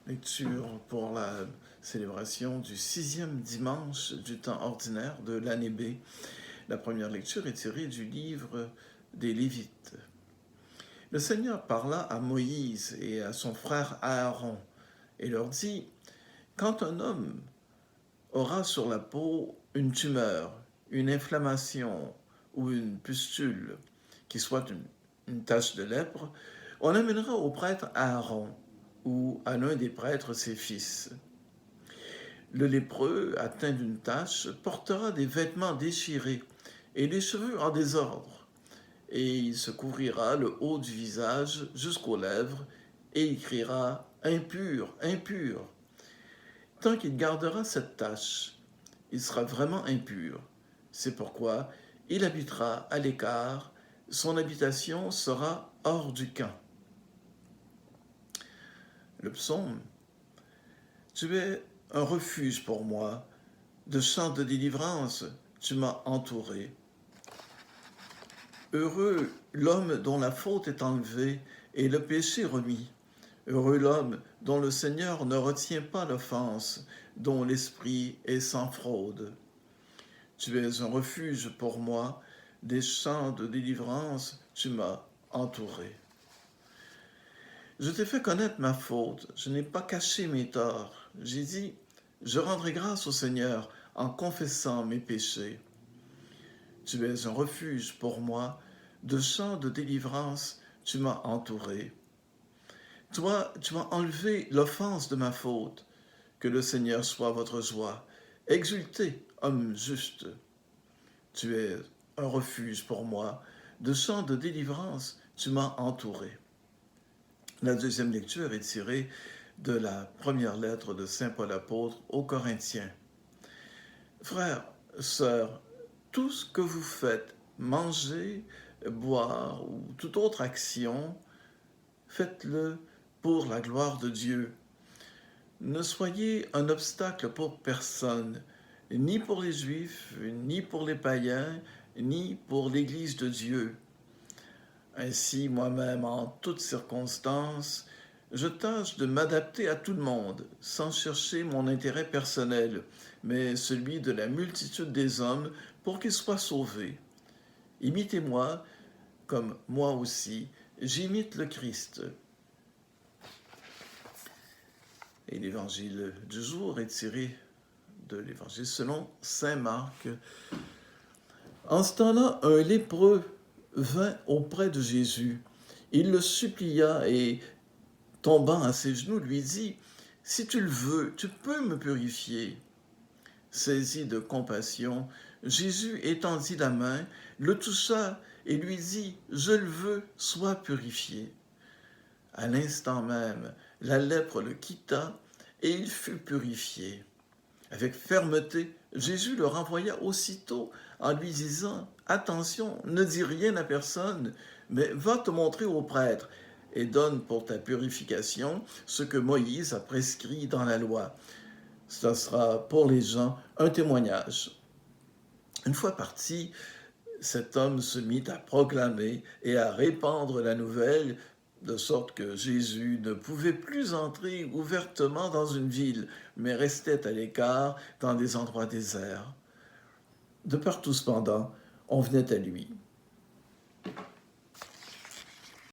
Lecture pour la célébration du 6e dimanche du temps ordinaire de l'année B. La première lecture est tirée du livre des Lévites. Le Seigneur parla à Moïse et à son frère Aaron et leur dit : « Quand un homme aura sur la peau une tumeur, une inflammation ou une pustule, qui soit une tache de lèpre, on l'amènera au prêtre Aaron ou à l'un des prêtres ses fils. Le lépreux, atteint d'une tache, portera des vêtements déchirés et les cheveux en désordre, et il se couvrira le haut du visage jusqu'aux lèvres et il criera « Impur, impur ». Tant qu'il gardera cette tache, il sera vraiment impur. C'est pourquoi il habitera à l'écart, son habitation sera hors du camp. Le psaume : Tu es un refuge pour moi, de chants de délivrance, tu m'as entouré. Heureux l'homme dont la faute est enlevée et le péché remis. Heureux l'homme dont le Seigneur ne retient pas l'offense, dont l'esprit est sans fraude. Tu es un refuge pour moi, des chants de délivrance, tu m'as entouré. Je t'ai fait connaître ma faute, je n'ai pas caché mes torts. J'ai dit, je rendrai grâce au Seigneur en confessant mes péchés. Tu es un refuge pour moi, de chants de délivrance, tu m'as entouré. Toi, tu m'as enlevé l'offense de ma faute. Que le Seigneur soit votre joie. Exultez, homme juste. Tu es un refuge pour moi, de chants de délivrance, tu m'as entouré. La deuxième lecture est tirée de la première lettre de Saint Paul apôtre aux Corinthiens. Frères, sœurs, tout ce que vous faites, manger, boire ou toute autre action, faites-le pour la gloire de Dieu. Ne soyez un obstacle pour personne, ni pour les Juifs, ni pour les païens, ni pour l'Église de Dieu. Ainsi, moi-même, en toutes circonstances, je tâche de m'adapter à tout le monde, sans chercher mon intérêt personnel, mais celui de la multitude des hommes pour qu'ils soient sauvés. Imitez-moi, comme moi aussi, j'imite le Christ. Et l'évangile du jour est tiré de l'évangile selon saint Marc. En ce temps-là, un lépreux vint auprès de Jésus. Il le supplia et, tombant à ses genoux, lui dit : « Si tu le veux, tu peux me purifier. » Saisi de compassion, Jésus étendit la main, le toucha et lui dit : « Je le veux, sois purifié. » À l'instant même, la lèpre le quitta et il fut purifié. Avec fermeté, Jésus le renvoya aussitôt en lui disant : « Attention, ne dis rien à personne, mais va te montrer au prêtre et donne pour ta purification ce que Moïse a prescrit dans la loi. Ce sera pour les gens un témoignage. » Une fois parti, cet homme se mit à proclamer et à répandre la nouvelle, de sorte que Jésus ne pouvait plus entrer ouvertement dans une ville, mais restait à l'écart dans des endroits déserts. De partout cependant, on venait à lui.